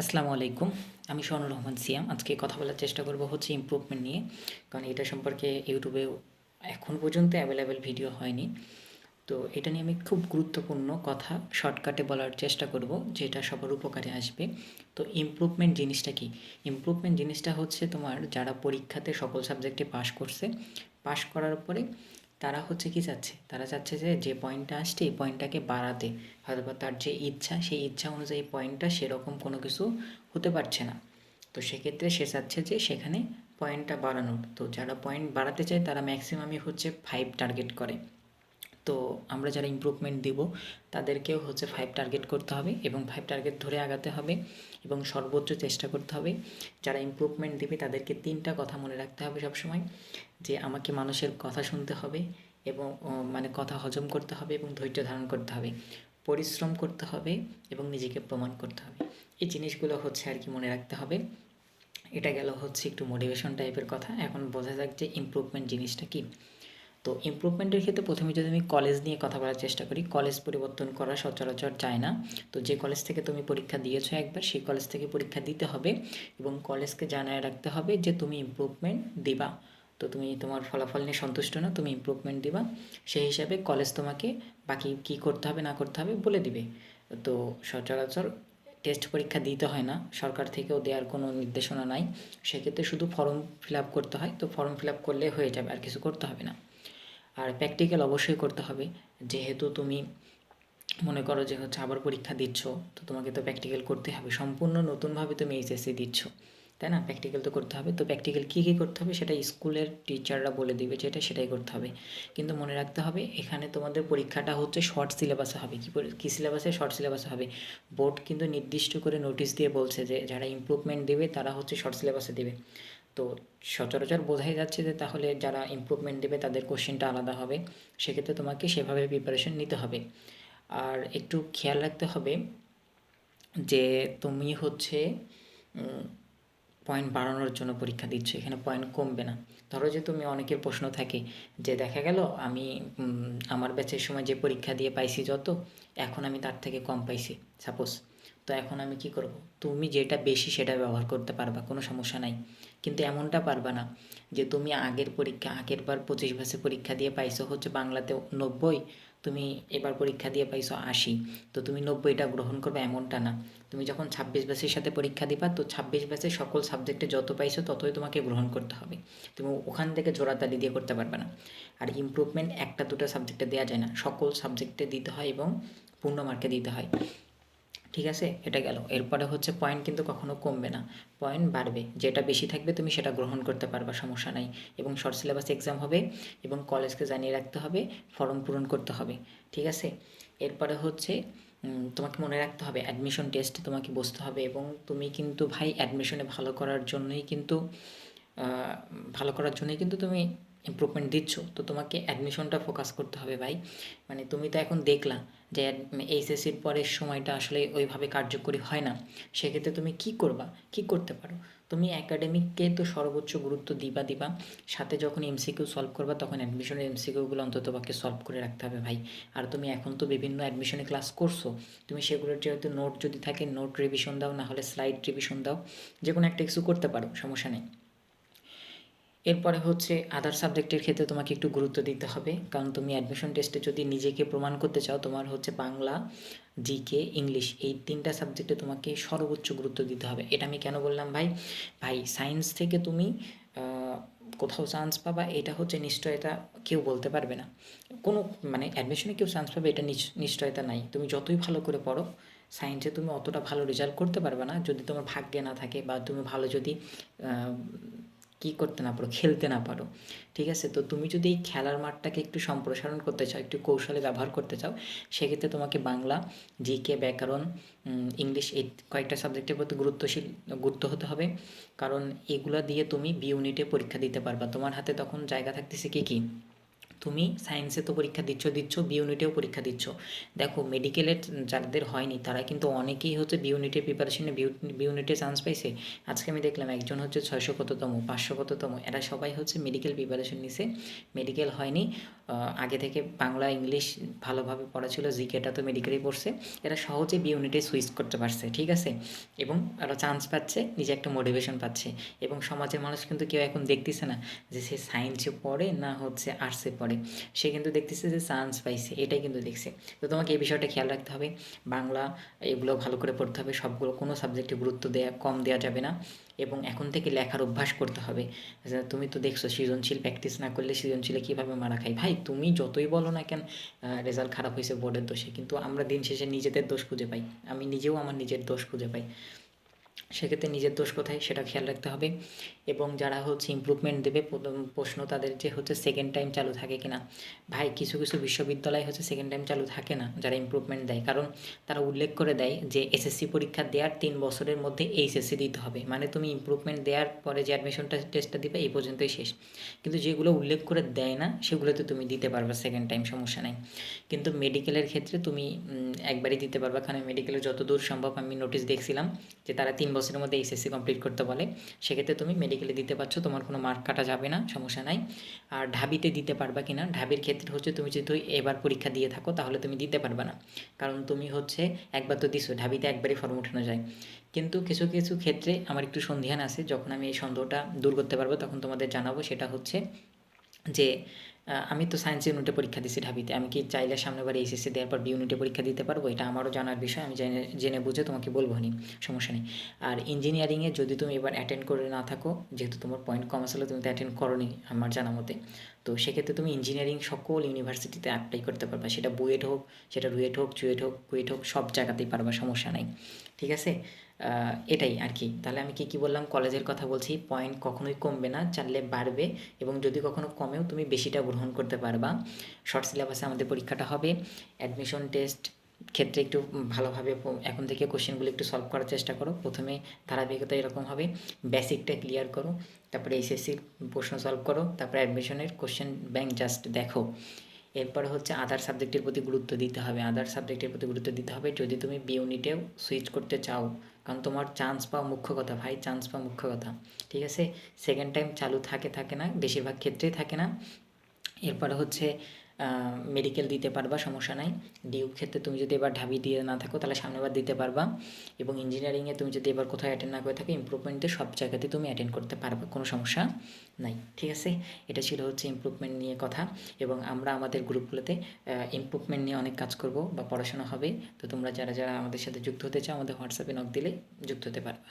আসসালামু আলাইকুম। আমি শরনুর রহমান সিয়াম। আজকে কথা বলার চেষ্টা করব হচ্ছে ইমপ্রুভমেন্ট নিয়ে। কারণ এটা সম্পর্কে ইউটিউবে এখন পর্যন্ত অ্যাভেলেবেল ভিডিও হয়নি। তো এটা নিয়ে আমি খুব গুরুত্বপূর্ণ কথা শর্টকাটে বলার চেষ্টা করব, যেটা সবার উপকারে আসবে। তো ইমপ্রুভমেন্ট জিনিসটা কি? ইমপ্রুভমেন্ট জিনিসটা হচ্ছে তোমার যারা পরীক্ষাতে সকল সাবজেক্টে পাশ করছে, পাশ করার পরে তারা হচ্ছে কি চাচ্ছে? তারা চাচ্ছে যে পয়েন্টটা আসছে এই পয়েন্টটাকে বাড়াতে। হয়তোবা তার যে ইচ্ছা, সেই ইচ্ছা অনুযায়ী পয়েন্টটা সেরকম কোনো কিছু হতে পারছে না। তো সেক্ষেত্রে সে চাচ্ছে যে সেখানে পয়েন্টটা বাড়ানোর। তো যারা পয়েন্ট বাড়াতে চায় তারা ম্যাক্সিমামই হচ্ছে 5 টার্গেট করে। তো আমরা যারা ইমপ্রুভমেন্ট দিব তাদেরকেও হচ্ছে 5 টার্গেট করতে হবে এবং 5 টার্গেট ধরে আগাতে হবে এবং সর্বোচ্চ চেষ্টা করতে হবে। যারা ইমপ্রুভমেন্ট দিবে তাদেরকে 3টা কথা মনে রাখতে হবে সবসময়, যে আমাকে মানুষের কথা শুনতে হবে এবং মানে কথা হজম করতে হবে এবং ধৈর্য ধারণ করতে হবে, পরিশ্রম করতে হবে এবং নিজেকে প্রমাণ করতে হবে। এই জিনিসগুলো হচ্ছে আর কি মনে রাখতে হবে। এটা গেল হচ্ছে একটু মোটিভেশন টাইপের কথা। এখন বোঝা যাক যে ইমপ্রুভমেন্ট জিনিসটা কী। তো ইমপ্রুভমেন্টের ক্ষেত্রে প্রথমে যদি আমি কলেজ নিয়ে কথা বলার চেষ্টা করি, কলেজ পরিবর্তন করা সচরাচর যায় না। তো যে কলেজ থেকে তুমি পরীক্ষা দিয়েছো একবার, সেই কলেজ থেকে পরীক্ষা দিতে হবে এবং কলেজকে জানায় রাখতে হবে যে তুমি ইমপ্রুভমেন্ট দিবা। তো তুমি তোমার ফলাফল নিয়ে সন্তুষ্ট না, তুমি ইমপ্রুভমেন্ট দিবা। সেই হিসাবে কলেজ তোমাকে বাকি কী করতে হবে না করতে হবে বলে দিবে। তো সচরাচর টেস্ট পরীক্ষা দিতে হয় না, সরকার থেকেও দেওয়ার কোনো নির্দেশনা নাই। সেক্ষেত্রে শুধু ফর্ম ফিল আপ করতে হয়। তো ফর্ম ফিল আপ করলে হয়ে যাবে, আর কিছু করতে হবে না। আর প্র্যাকটিক্যাল অবশ্যই করতে হবে, যেহেতু তুমি মনে করো যে হচ্ছে আবার পরীক্ষা দিচ্ছ, তো তোমাকে তো প্র্যাকটিক্যাল করতে হবে। সম্পূর্ণ নতুনভাবে তুমি এইচএসসি দিচ্ছ, তাই না? প্র্যাকটিক্যাল তো করতে হবে। তো প্র্যাকটিক্যাল কী কী করতে হবে সেটা স্কুলের টিচাররা বলে দিবে, যেটা সেটাই করতে হবে। কিন্তু মনে রাখতে হবে এখানে তোমাদের পরীক্ষাটা হচ্ছে শর্ট সিলেবাসে হবে। কী সিলেবাসে? শর্ট সিলেবাসে হবে। বোর্ড কিন্তু নির্দিষ্ট করে নোটিশ দিয়ে বলছে যে যারা ইমপ্রুভমেন্ট দেবে তারা হচ্ছে শর্ট সিলেবাসে দেবে। তো সচরাচর বোঝাই যাচ্ছে যে তাহলে যারা ইমপ্রুভমেন্ট দেবে তাদের কোশ্চেনটা আলাদা হবে। সেক্ষেত্রে তোমাকে সেভাবে প্রিপারেশন নিতে হবে। আর একটু খেয়াল রাখতে হবে যে তুমি হচ্ছে পয়েন্ট বাড়ানোর জন্য পরীক্ষা দিচ্ছ, এখানে পয়েন্ট কমবে না। ধরো যে তুমি, অনেকের প্রশ্ন থাকে যে দেখা গেল আমি আমার ব্যাচের সময় যে পরীক্ষা দিয়ে পাইছি যত, এখন আমি তার থেকে কম পাইছি সাপোজ। তো এখন আমি কি করব? তুমি যেটা বেশি সেটা ব্যবহার করতে পারবা, কোনো সমস্যা নাই। কিন্তু এমনটা পারবা না যে তুমি আগের বার 25 ব্যাচে পরীক্ষা দিয়ে পাইছো হচ্ছে বাংলাতে 90, তুমি এবার পরীক্ষা দিয়ে পাইছো 80, তো তুমি 90টা গ্রহণ করবে, এমনটা না। তুমি যখন 26 ব্যাচের সাথে পরীক্ষা দিবা, তো 26 ব্যাচের সকল সাবজেক্টে যত পাইছো ততই তোমাকে গ্রহণ করতে হবে। তুমি ওখান থেকে জোড়াতালি দিয়ে করতে পারবে না। আর ইমপ্রুভমেন্ট একটা দুটো সাবজেক্টে দেওয়া যায় না, সকল সাবজেক্টে দিতে হয় এবং পূর্ণ মার্কে দিতে হয়। ঠিক আছে, এটা গেল। এরপরে হচ্ছে পয়েন্ট কিন্তু কখনো কমবে না, পয়েন্ট বাড়বে। যেটা বেশি থাকবে তুমি সেটা গ্রহণ করতে পারবা, সমস্যা নাই। এবং শর্ট সিলেবাস এক্সাম হবে এবং কলেজকে জানিয়ে রাখতে হবে, ফর্ম পূরণ করতে হবে। ঠিক আছে, এরপরে হচ্ছে তোমাকে মনে রাখতে হবে অ্যাডমিশন টেস্টে তোমাকে বসতে হবে এবং তুমি কিন্তু ভাই অ্যাডমিশনে ভালো করার জন্যই কিন্তু তুমি ইমপ্রুভমেন্ট দিচ্ছ। তো তোমাকে অ্যাডমিশনটা ফোকাস করতে হবে ভাই। মানে তুমি তো এখন দেখলা যে এইচএসসির পরের সময়টা আসলে ওইভাবে কার্যকরী হয় না। সেক্ষেত্রে তুমি কি করবা, কি করতে পারো? তুমি একাডেমিককে তো সর্বোচ্চ গুরুত্ব দিবা, সাথে যখন এমসিকিউ সলভ করবা তখন অ্যাডমিশনের এমসিকিউগুলো অন্ততপক্ষে সলভ করে রাখতে হবে ভাই। আর তুমি এখন তো বিভিন্ন অ্যাডমিশনে ক্লাস করছো, তুমি সেগুলোর যেহেতু নোট যদি থাকে নোট রিভিশন দাও, না হলে স্লাইড রিভিশন দাও, যে কোনো একটা কিছু করতে পারো, সমস্যা নেই। এরপরে হচ্ছে আদার সাবজেক্টের ক্ষেত্রে তোমাকে একটু গুরুত্ব দিতে হবে, কারণ তুমি অ্যাডমিশন টেস্টে যদি নিজেকে প্রমাণ করতে চাও, তোমার হচ্ছে বাংলা, জিকে, ইংলিশ, এই 3টা সাবজেক্টে তোমাকে সর্বোচ্চ গুরুত্ব দিতে হবে। এটা আমি কেন বললাম ভাই? ভাই সায়েন্স থেকে তুমি কোথাও চান্স পাবা এটা হচ্ছে নিশ্চয়তা কেউ বলতে পারবে না। কোনো মানে অ্যাডমিশনে কেউ চান্স পাবে এটা নিশ্চয়তা নাই। তুমি যতই ভালো করে পড়ো, সায়েন্সে তুমি অতটা ভালো রেজাল্ট করতে পারবে না যদি তোমার ভাগ্যে না থাকে, বা তুমি ভালো যদি কী করতে না পারো, খেলতে না পারো। ঠিক আছে, তো তুমি যদি এই খেলার মাঠটাকে একটু সম্প্রসারণ করতে চাও, একটু কৌশলে ব্যবহার করতে চাও, সেক্ষেত্রে তোমাকে বাংলা, জিকে, ব্যাকরণ, ইংলিশ, এই কয়েকটা সাবজেক্টের প্রতি গুরুত্ব হতে হবে। কারণ এগুলো দিয়ে তুমি বি ইউনিটে পরীক্ষা দিতে পারবা। তোমার হাতে তখন জায়গা থাকতেছে কী কী? তুমি সায়েন্সে তো পরীক্ষা দিচ্ছ, বি ইউনিটেও পরীক্ষা দিচ্ছ। দেখো মেডিকেলের যাদের হয়নি তারা কিন্তু অনেকেই হচ্ছে বি ইউনিটের প্রিপারেশনে বি ইউনিটে চান্স পাইছে। আজকে আমি দেখলাম একজন হচ্ছে 600 কততম, 500 কততম, এরা সবাই হচ্ছে মেডিকেল প্রিপারেশন নিছে, মেডিকেল হয়নি। আগে থেকে বাংলা ইংলিশ ভালোভাবে পড়া ছিল, জিকেটা তো মেডিকেলেই পড়ছে, এরা সহজে বি ইউনিটে সুইচ করতে পারছে, ঠিক আছে। এবং এরা চান্স পাচ্ছে, নিজে একটা মোটিভেশন পাচ্ছে। এবং সমাজের মানুষ কিন্তু কেউ এখন দেখতেছে না যে সে সায়েন্সে পড়ে না হচ্ছে আর্টসে পড়ে, সে কিন্তু দেখতেছে যে চান্স পাইছে, এটাই কিন্তু দেখছে। তো তোমাকে এই বিষয়টা খেয়াল রাখতে হবে, বাংলা এগুলো ভালো করে পড়তে হবে, সবগুলো কোনো সাবজেক্টে গুরুত্ব কম দেওয়া যাবে না। এবং এখন থেকে লেখার অভ্যাস করতে হবে। তুমি তো দেখছো সৃজনশীল প্র্যাকটিস না করলে সৃজনশীলে কীভাবে মারা খাই। ভাই তুমি যতই বলো না কেন রেজাল্ট খারাপ হয়েছে বোর্ডের দোষে, কিন্তু আমরা দিন শেষে নিজেদের দোষ খুঁজে পাই, আমি নিজেও আমার নিজের দোষ খুঁজে পাই। সেক্ষেত্রে নিজের দোষ কোথায় সেটা খেয়াল রাখতে হবে। এবং যারা হচ্ছে ইমপ্রুভমেন্ট দেবে প্রশ্ন তাদের যে হচ্ছে সেকেন্ড টাইম চালু থাকে কিনা। ভাই কিছু কিছু বিশ্ববিদ্যালয় হচ্ছে সেকেন্ড টাইম চালু থাকে না যারা ইমপ্রুভমেন্ট দেয়, কারণ তারা উল্লেখ করে দেয় যে এসএসসি পরীক্ষা দেওয়ার 3 বছরের মধ্যে এইচএসসি দিতে হবে, মানে তুমি ইমপ্রুভমেন্ট দেওয়ার পরে যে অ্যাডমিশনটা টেস্টটা দিবে এই পর্যন্তই শেষ। কিন্তু যেগুলো উল্লেখ করে দেয় না সেগুলোতে তুমি দিতে পারবে সেকেন্ড টাইম, সমস্যা নাই। কিন্তু মেডিকেলের ক্ষেত্রে তুমি একবারই দিতে পারবে, কারণ মেডিকেলের যতদূর সম্ভব আমি নোটিশ দেখছিলাম যে তারা 3 বছরের মধ্যে এইচএসসি কমপ্লিট করতে বলে। সেক্ষেত্রে তুমি মেডিকেলে দিতে পারছো, তোমার কোনো মার্ক কাটা যাবে না, সমস্যা নাই। আর ঢাবিতে দিতে পারবা কি না, ঢাবির ক্ষেত্রে হচ্ছে তুমি যদি এবার পরীক্ষা দিয়ে থাকো তাহলে তুমি দিতে পারবা না, কারণ তুমি হচ্ছে একবার তো দিছো, ঢাবিতে একবারই ফর্ম উঠানো যায়। কিন্তু কিছু কিছু ক্ষেত্রে আমার একটু সন্দেহান আছে, যখন আমি এই সন্দেহটা দূর করতে পারবো তখন তোমাদের জানাবো। সেটা হচ্ছে যে আমি তো সায়েন্স ইউনিটে পরীক্ষা দিছি ঢাবিতে, আমি কি চাইলে সামনেবার এইচএসসি দেওয়ার পর বি ইউনিটে পরীক্ষা দিতে পারবো? এটা আমারও জানার বিষয়, আমি জেনে বুঝে তোমাকে বলবো নি, সমস্যা নেই। আর ইঞ্জিনিয়ারিংয়ে যদি তুমি এবার অ্যাটেন্ড করে না থাকো, যেহেতু তোমার পয়েন্ট কম আসলে তুমি তো অ্যাটেন্ড করোনি আমার জানা মতে, তো সেক্ষেত্রে তুমি ইঞ্জিনিয়ারিং সকল ইউনিভার্সিটিতে অ্যাপ্লাই করতে পারবা, সেটা বুয়েট হোক, সেটা রুয়েট হোক, চুয়েট হোক, কুয়েট হোক, সব জায়গাতেই পারবা, সমস্যা নাই, ঠিক আছে। এটাই আর কি। তাহলে আমি কী বললাম, কলেজের কথা বলছি, পয়েন্ট কখনোই কমবে না, চাইলে বাড়বে। এবং যদি কখনো কমেও তুমি বেশিটা গ্রহণ করতে পারবা। শর্ট সিলেবাসে আমাদের পরীক্ষাটা হবে, অ্যাডমিশন টেস্ট ক্ষেত্রে একটু ভালোভাবে এখন থেকে কোশ্চেনগুলো একটু সলভ করার চেষ্টা করো। প্রথমে ধারাবাহিকতা এরকম হবে, বেসিকটা ক্লিয়ার করো, তারপরে এইচএসসির প্রশ্ন সলভ করো, তারপরে অ্যাডমিশনের কোশ্চেন ব্যাংক জাস্ট দেখো। এরপরে হচ্ছে আদার সাবজেক্টের প্রতি গুরুত্ব দিতে হবে, যদি তুমি বি ইউনিটেও সুইচ করতে চাও, কারণ তোমার চান্স পাওয়া মুখ্য কথা ভাই, চান্স পাওয়া মুখ্য কথা, ঠিক আছে। সেকেন্ড টাইম চালু থাকে না, বেশিরভাগ ক্ষেত্রেই থাকে না। এরপরে হচ্ছে মেডিকেল দিতে পারবা, সমস্যা নাই। ডিউর ক্ষেত্রে তুমি যদি এবার ঢাবি দিয়ে না থাকো তাহলে সামনেবার দিতে পারবা। এবং ইঞ্জিনিয়ারিংয়ে তুমি যদি এবার কোথাও অ্যাটেন্ড না করে থাকো, ইমপ্রুভমেন্টে সব জায়গাতে তুমি অ্যাটেন্ড করতে পারবে, কোনো সমস্যা নাই, ঠিক আছে। এটা ছিল হচ্ছে ইমপ্রুভমেন্ট নিয়ে কথা। এবং আমরা আমাদের গ্রুপগুলোতে ইমপ্রুভমেন্ট নিয়ে অনেক কাজ করব বা পড়াশোনা হবে। তো তোমরা যারা যারা আমাদের সাথে যুক্ত হতে চাও, আমাদের হোয়াটসঅ্যাপে নক দিলে যুক্ত হতে পারবে।